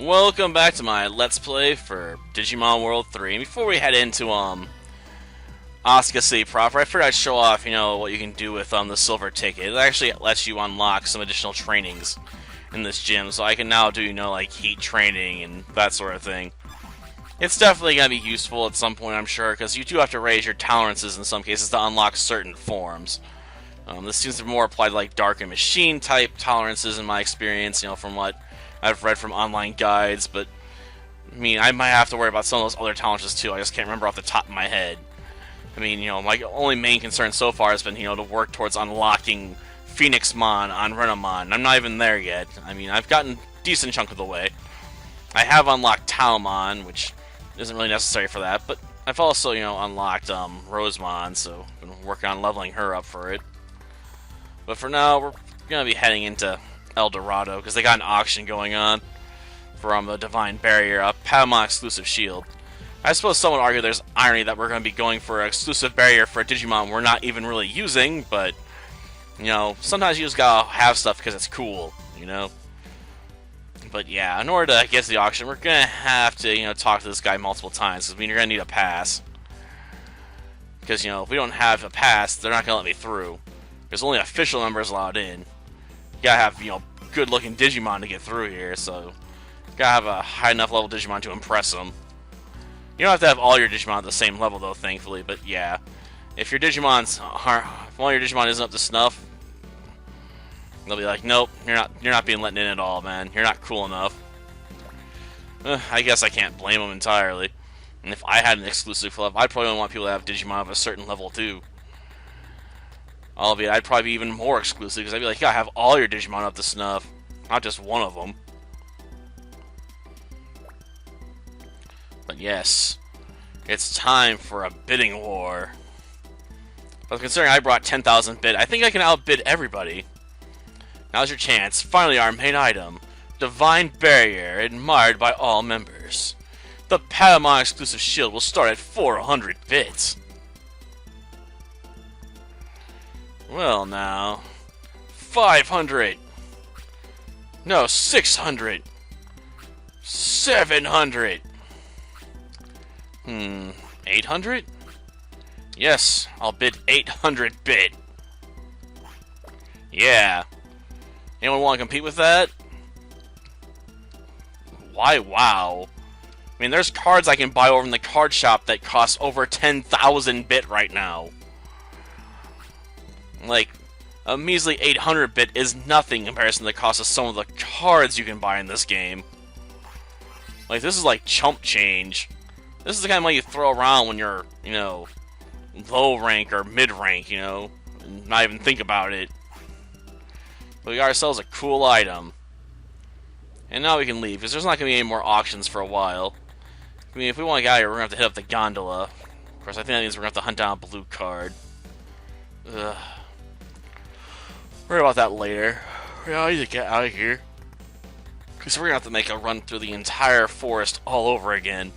Welcome back to my Let's Play for Digimon World 3. And before we head into, Asuka City proper, I figured I'd show off, what you can do with, the silver ticket. It actually lets you unlock some additional trainings in this gym, so I can now do, like, heat training and that sort of thing. It's definitely going to be useful at some point, I'm sure, because you do have to raise your tolerances in some cases to unlock certain forms. This seems to be more applied to, like, Dark and Machine type tolerances in my experience, from what I've read from online guides, but I mean, I might have to worry about some of those other tolerances too. I just can't remember off the top of my head. I mean, my only main concern so far has been, to work towards unlocking Phoenixmon on Renamon. I'm not even there yet. I mean, I've gotten a decent chunk of the way. I have unlocked Talmon, which isn't really necessary for that, but I've also, unlocked Rosemon, so I've been working on leveling her up for it. But for now, we're going to be heading into El Dorado, because they got an auction going on from the Divine Barrier, a Patamon exclusive shield. I suppose some would argue there's irony that we're going to be going for an exclusive barrier for a Digimon we're not even really using, but, sometimes you just gotta have stuff because it's cool, But yeah, in order to get to the auction, we're going to have to, talk to this guy multiple times, because you're going to need a pass. Because, if we don't have a pass, they're not going to let me through. There's only official members allowed in. You gotta have, good-looking Digimon to get through here, so you gotta have a high enough level Digimon to impress them. You don't have to have all your Digimon at the same level, though, thankfully, but yeah. If one of your Digimon isn't up to snuff, they'll be like, nope, you're not being let in at all, man. You're not cool enough. I guess I can't blame them entirely. And if I had an exclusive club, I'd probably want people to have Digimon of a certain level, too. Albeit, I'd probably be even more exclusive, because I'd be like, you gotta have all your Digimon up to snuff, not just one of them. But yes, it's time for a bidding war. But considering I brought 10,000 bid, I think I can outbid everybody. Now's your chance. Finally, our main item. Divine Barrier, admired by all members. The Patamon exclusive shield will start at 400 bits. Well, now, 500. No, 600. 700. 800? Yes, I'll bid 800 bid. Yeah. Anyone want to compete with that? Why, wow. I mean, there's cards I can buy over in the card shop that cost over 10,000 bit right now. Like, a measly 800 bit is nothing in comparison to the cost of some of the cards you can buy in this game. Like, this is like chump change. This is the kind of money you throw around when you're, low rank or mid rank, and not even think about it. But we got ourselves a cool item. And now we can leave, because there's not going to be any more auctions for a while. I mean, if we want to get out of here, we're going to have to hit up the gondola. Of course, I think that means we're going to have to hunt down a blue card. Ugh. Worry about that later. Yeah, I need to get out of here. Because we're going to have to make a run through the entire forest all over again.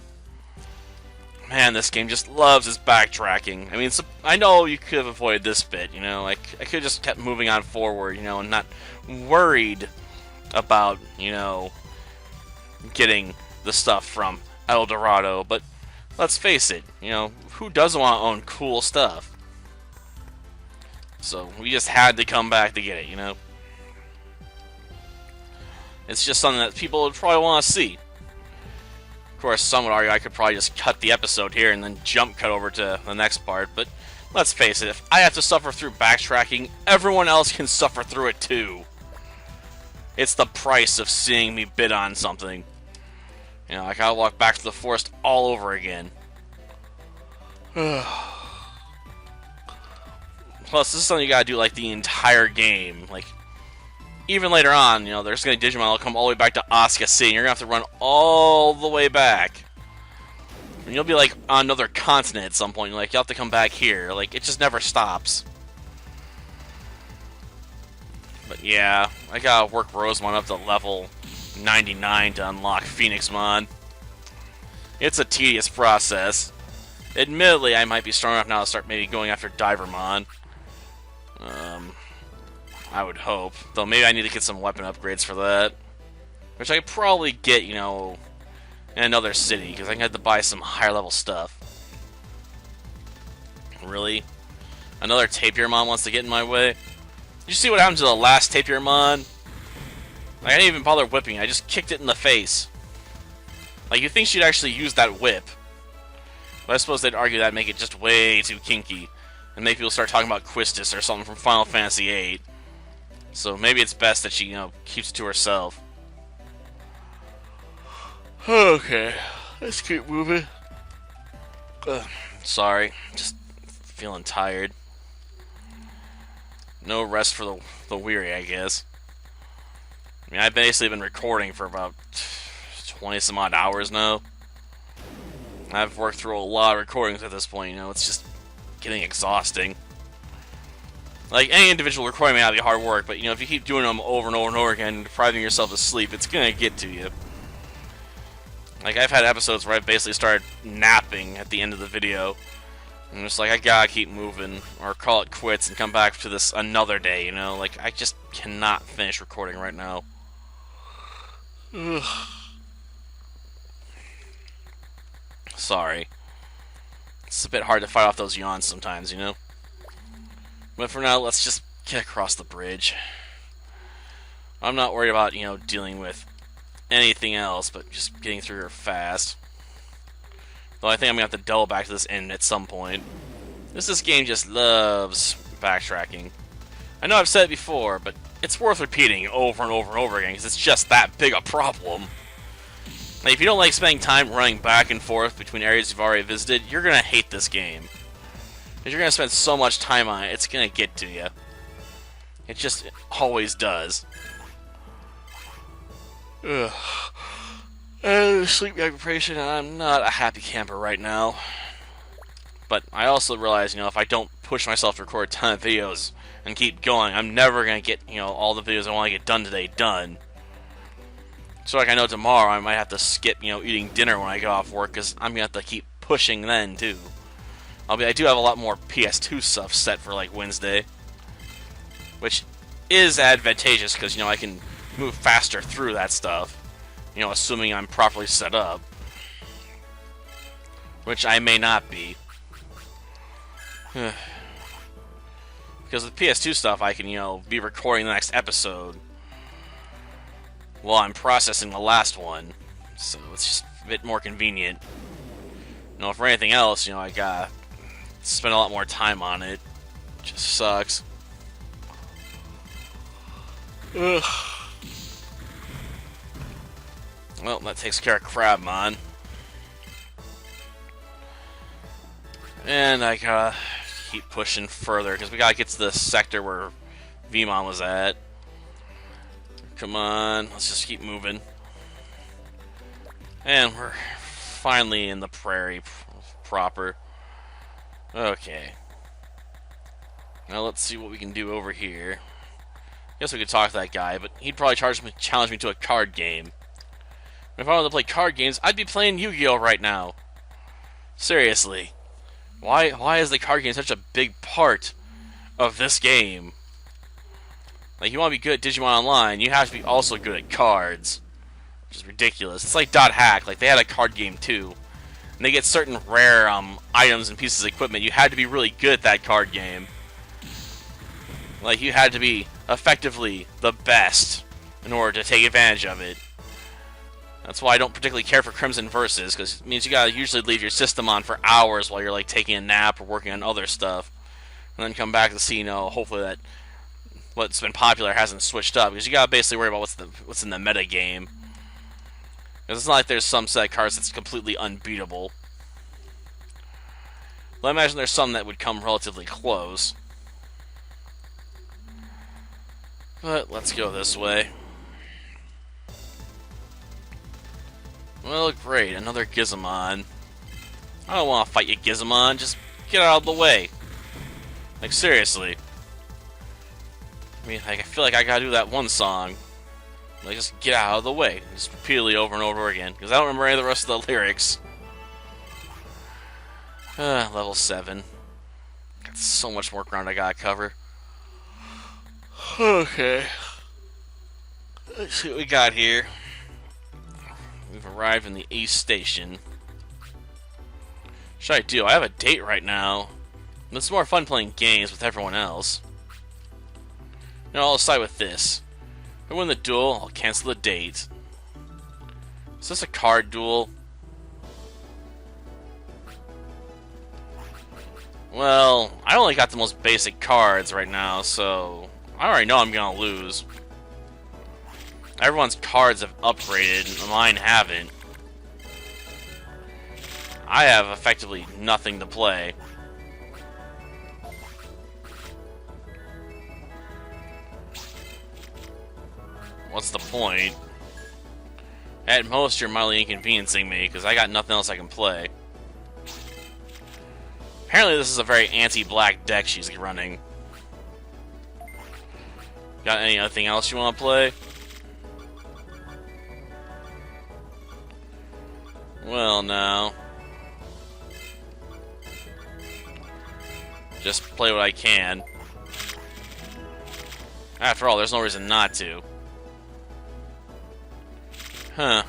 Man, this game just loves its backtracking. I mean, I know you could have avoided this bit, like, I could have just kept moving on forward, and not worried about, getting the stuff from El Dorado. But let's face it, who doesn't want to own cool stuff? So, we just had to come back to get it, It's just something that people would probably want to see. Of course, some would argue I could probably just cut the episode here and then jump cut over to the next part, but let's face it, if I have to suffer through backtracking, everyone else can suffer through it too. It's the price of seeing me bid on something. I gotta walk back to the forest all over again. Plus, this is something you gotta do, like, the entire game. Like, even later on, there's gonna be Digimon that'll come all the way back to Asuka City, and you're gonna have to run all the way back. And you'll be, like, on another continent at some point. You're like, you'll have to come back here. Like, it just never stops. But yeah, I gotta work Rosemon up to level 99 to unlock Phoenixmon. It's a tedious process. Admittedly, I might be strong enough now to start maybe going after Divermon. I would hope. Though maybe I need to get some weapon upgrades for that. Which I could probably get, you know, in another city, because I can have to buy some higher level stuff. Really? Another Tapirmon wants to get in my way? Did you see what happened to the last Tapirmon? Like, I didn't even bother whipping it, I just kicked it in the face. Like, you think she'd actually use that whip. But I suppose they'd argue that'd make it just way too kinky. And make people start talking about Quistis or something from Final Fantasy VIII. So maybe it's best that she, you know, keeps it to herself. Okay, let's keep moving. Sorry, just feeling tired. No rest for the weary, I guess. I mean, I've basically been recording for about 20 some odd hours now. I've worked through a lot of recordings at this point, you know, it's just getting exhausting. Like, any individual recording may not be hard work, but, you know, if you keep doing them over and over and over again, depriving yourself of sleep, it's gonna get to you. Like, I've had episodes where I've basically started napping at the end of the video. I'm just like, I gotta keep moving, or call it quits and come back to this another day, you know? Like, I just cannot finish recording right now. Ugh. Sorry. It's a bit hard to fight off those yawns sometimes, you know? But for now, let's just get across the bridge. I'm not worried about, you know, dealing with anything else, but just getting through here fast. Though I think I'm going to have to double back to this end at some point. This game just loves backtracking. I know I've said it before, but it's worth repeating over and over and over again, because it's just that big a problem. Like, if you don't like spending time running back and forth between areas you've already visited, you're going to hate this game. Because you're going to spend so much time on it, it's going to get to you. It just always does. Ugh. Sleep deprivation, I'm not a happy camper right now. But I also realize, you know, if I don't push myself to record a ton of videos and keep going, I'm never going to get, you know, all the videos I want to get done today done. So like I know tomorrow I might have to skip, you know, eating dinner when I get off work, because I'm going to have to keep pushing then, too. I do have a lot more PS2 stuff set for, like, Wednesday. Which is advantageous, because, you know, I can move faster through that stuff. You know, assuming I'm properly set up. Which I may not be. Because with PS2 stuff, I can, you know, be recording the next episode while I'm processing the last one. So it's just a bit more convenient. You know, for anything else, you know, I gotta spend a lot more time on it. Just sucks. Ugh. Well, that takes care of Crabmon. And I gotta keep pushing further, because we gotta get to the sector where Vmon was at. Come on, let's just keep moving. And we're finally in the prairie proper. Okay. Now let's see what we can do over here. Guess we could talk to that guy, but he'd probably challenge me to a card game. If I wanted to play card games, I'd be playing Yu-Gi-Oh! Right now. Seriously. Why is the card game such a big part of this game? Like, you want to be good at Digimon Online, you have to be also good at cards. Which is ridiculous. It's like Dot Hack, like they had a card game too. And they get certain rare items and pieces of equipment. You had to be really good at that card game. Like, you had to be effectively the best in order to take advantage of it. That's why I don't particularly care for Crimson Versus, because it means you gotta usually leave your system on for hours while you're like taking a nap or working on other stuff. And then come back to see, you know, hopefully that what's been popular hasn't switched up, because you gotta basically worry about what's in the meta game. Because it's not like there's some set of cards that's completely unbeatable. Well, I imagine there's some that would come relatively close. But let's go this way. Well, great, another Gizamon. I don't want to fight you, Gizamon. Just get out of the way. Like, seriously. I mean, like, I feel like I gotta do that one song. Like, just get out of the way. Just repeatedly over and over again. Because I don't remember any of the rest of the lyrics. Level 7. Got so much more ground I gotta cover. Okay. Let's see what we got here. arrived in the East Station. What should I do? I have a date right now. It's more fun playing games with everyone else. You know, I'll side with this. If I win the duel, I'll cancel the date. Is this a card duel? Well, I only got the most basic cards right now, so I already know I'm gonna lose. Everyone's cards have upgraded, and mine haven't. I have effectively nothing to play. What's the point? At most, you're mildly inconveniencing me, because I got nothing else I can play. Apparently, this is a very anti-black deck she's running. Got anything else you want to play? Well, no. Just play what I can. After all, there's no reason not to. Huh.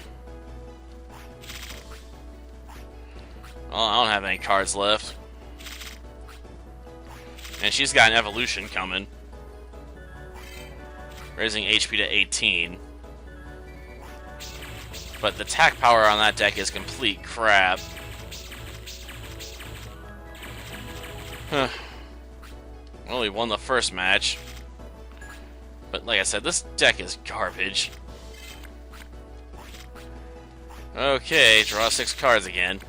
Well, I don't have any cards left. And she's got an evolution coming. Raising HP to 18. But the attack power on that deck is complete crap. Huh. Well, we won the first match. But like I said, this deck is garbage. Okay, draw 6 cards again.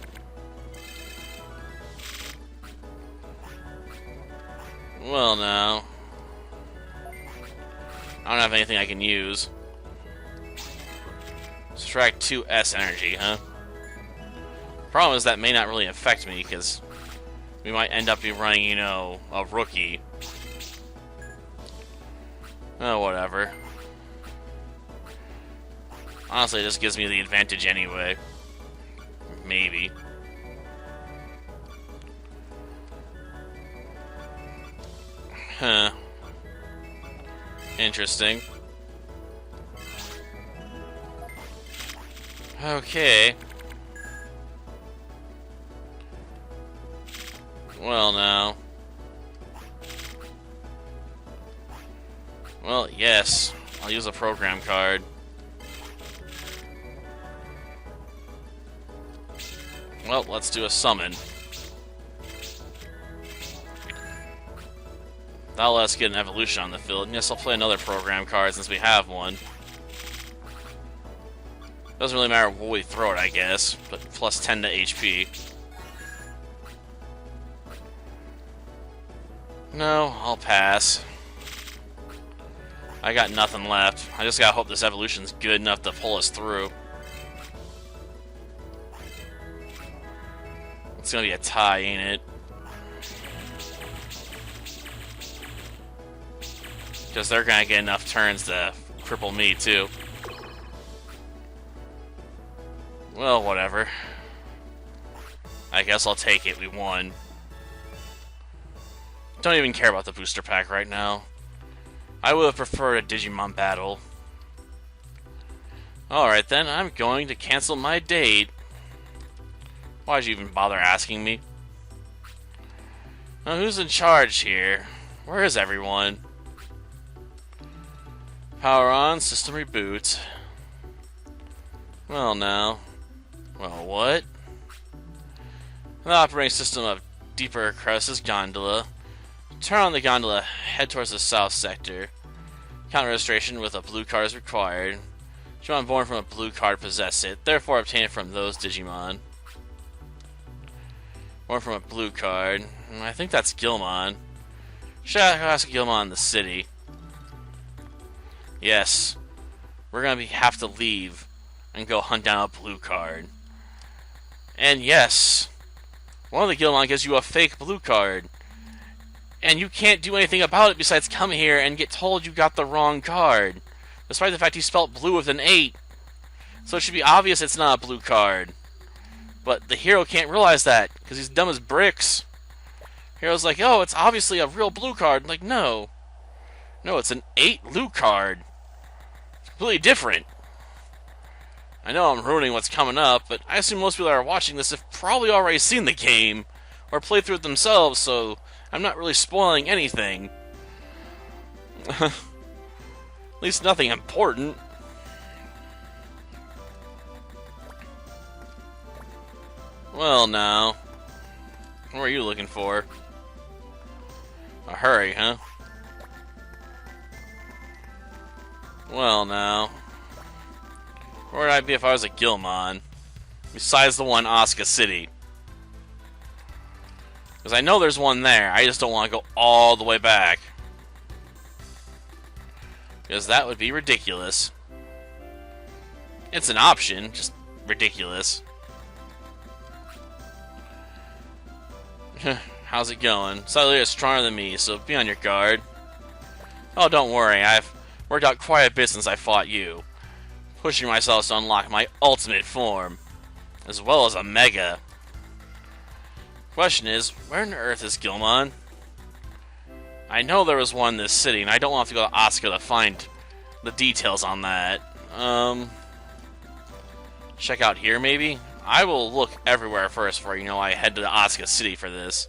Well, now. I don't have anything I can use. Subtract 2 S energy, huh? Problem is that may not really affect me, because we might end up be running, you know, a rookie. Oh, whatever. Honestly, it just gives me the advantage anyway. Maybe. Huh. Interesting. Okay. Well, now. Well, yes. I'll use a program card. Well, let's do a summon. That'll let us get an evolution on the field. And yes, I'll play another program card since we have one. Doesn't really matter what we throw it, I guess. But plus 10 to HP. No, I'll pass. I got nothing left. I just gotta hope this evolution's good enough to pull us through. It's gonna be a tie, ain't it? Because they're gonna get enough turns to cripple me, too. Well, whatever. I guess I'll take it. We won. Don't even care about the booster pack right now. I would have preferred a Digimon battle. Alright then, I'm going to cancel my date. Why'd you even bother asking me? Now, who's in charge here? Where is everyone? Power on, system reboot. Well, now. Well, what? The operating system of Deeper Crest's gondola. Turn on the gondola, head towards the south sector. Count registration with a blue card is required. Digimon born from a blue card possess it, therefore obtain it from those Digimon. Born from a blue card. I think that's Gilmon. Should I ask Gilmon in the city? Yes. We're gonna have to leave and go hunt down a blue card. And yes, one of the Gilmon gives you a fake blue card. And you can't do anything about it besides come here and get told you got the wrong card. Despite the fact you spelled blue with an 8. So it should be obvious it's not a blue card. But the hero can't realize that, because he's dumb as bricks. Hero's like, oh, it's obviously a real blue card. Like, no. No, it's an 8 blue card. It's completely different. I know I'm ruining what's coming up, but I assume most people that are watching this have probably already seen the game or played through it themselves, so I'm not really spoiling anything. At least nothing important. Well, now. What are you looking for? A hurry, huh? Well, now. Where would I be if I was a Gilmon? Besides the one Asuka City. Because I know there's one there, I just don't want to go all the way back. Because that would be ridiculous. It's an option, just ridiculous. How's it going? Suddenly it's stronger than me, so be on your guard. Oh, don't worry, I've worked out quite a bit since I fought you. Pushing myself to unlock my ultimate form, as well as a Mega. Question is, where on earth is Gilmon? I know there was one in this city, and I don't want to go to Asuka to find the details on that. Check out here, maybe? I will look everywhere first before, I head to the Asuka City for this.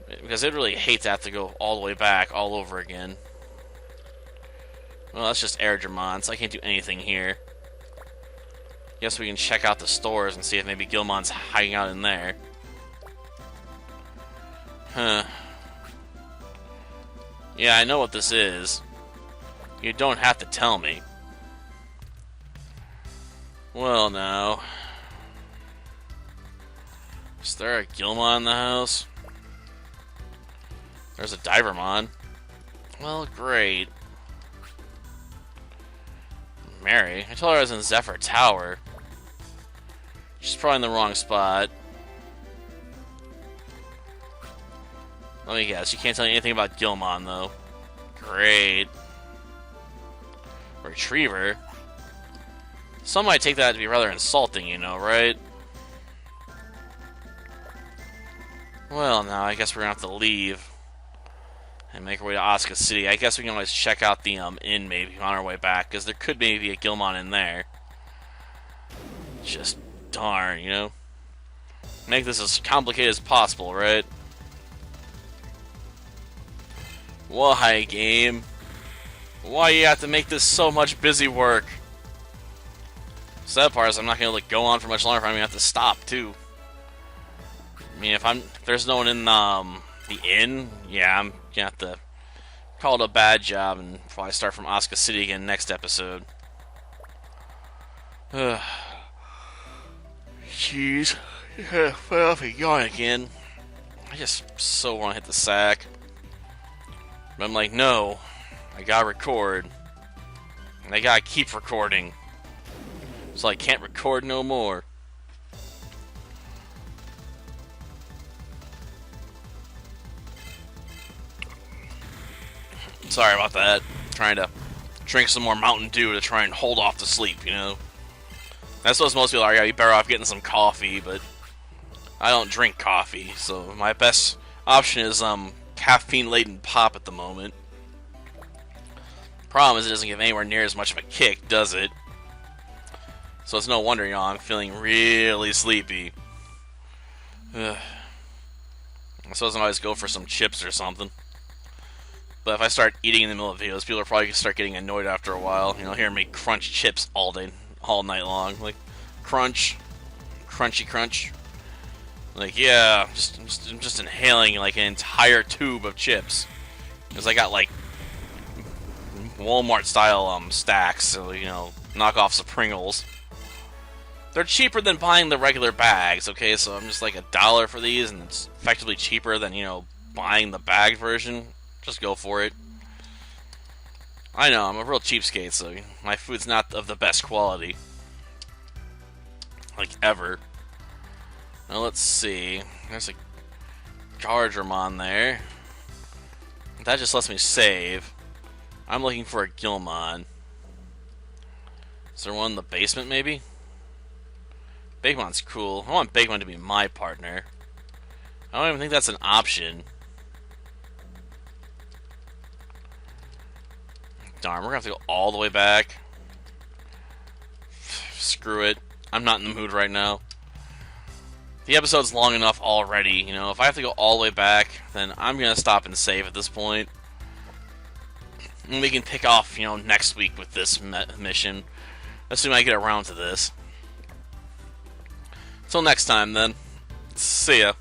Because I'd really hate to have to go all the way back all over again. Well, that's just Airdramon, so I can't do anything here. Guess we can check out the stores and see if maybe Gilmon's hiding out in there. Huh. Yeah, I know what this is. You don't have to tell me. Well, now. Is there a Gilmon in the house? There's a Divermon. Well, great. Mary? I told her I was in Zephyr Tower. She's probably in the wrong spot. Let me guess, you can't tell me anything about Gilmon, though. Great. Retriever? Some might take that to be rather insulting, right? Well, now, I guess we're gonna have to leave. And make our way to Asuka City. I guess we can always check out the inn, maybe, on our way back, because there could maybe be a Gilmon in there. Just darn, Make this as complicated as possible, right? Why, game? Why you have to make this so much busy work? Sad part is I'm not going to go on for much longer. I'm going to have to stop, too. I mean, if there's no one in the inn, yeah, I'm going to have to call it a bad job and probably start from Asuka City again next episode. Jeez. Fell off a yawn again. I just so want to hit the sack. But I'm like, no. I gotta record. And I gotta keep recording. So I can't record no more. Sorry about that. Trying to drink some more Mountain Dew to try and hold off the sleep, That's what most people are. Yeah, you better off getting some coffee, but I don't drink coffee, so my best option is caffeine-laden pop at the moment. Problem is it doesn't give anywhere near as much of a kick, does it? So it's no wonder, I'm feeling really sleepy. Ugh. I suppose I always go for some chips or something. But if I start eating in the middle of videos, people are probably going to start getting annoyed after a while. Hearing me crunch chips all night long. Like, crunch, crunchy crunch. Like, yeah, I'm just inhaling like an entire tube of chips. Because I got like Walmart style stacks, so knockoffs of Pringles. They're cheaper than buying the regular bags, okay? So I'm just like $1 for these, and it's effectively cheaper than buying the bagged version. Just go for it. I know, I'm a real cheapskate, so my food's not of the best quality. Like, ever. Now, let's see. There's a Gardramon there. That just lets me save. I'm looking for a Gilmon. Is there one in the basement, maybe? Bigmon's cool. I want Bigmon to be my partner. I don't even think that's an option. Darn, we're gonna have to go all the way back. screw it. I'm not in the mood right now. The episode's long enough already, you know. If I have to go all the way back, then I'm gonna stop and save at this point. And we can pick off, you know, next week with this mission. Assuming I get around to this. Till next time, then. See ya.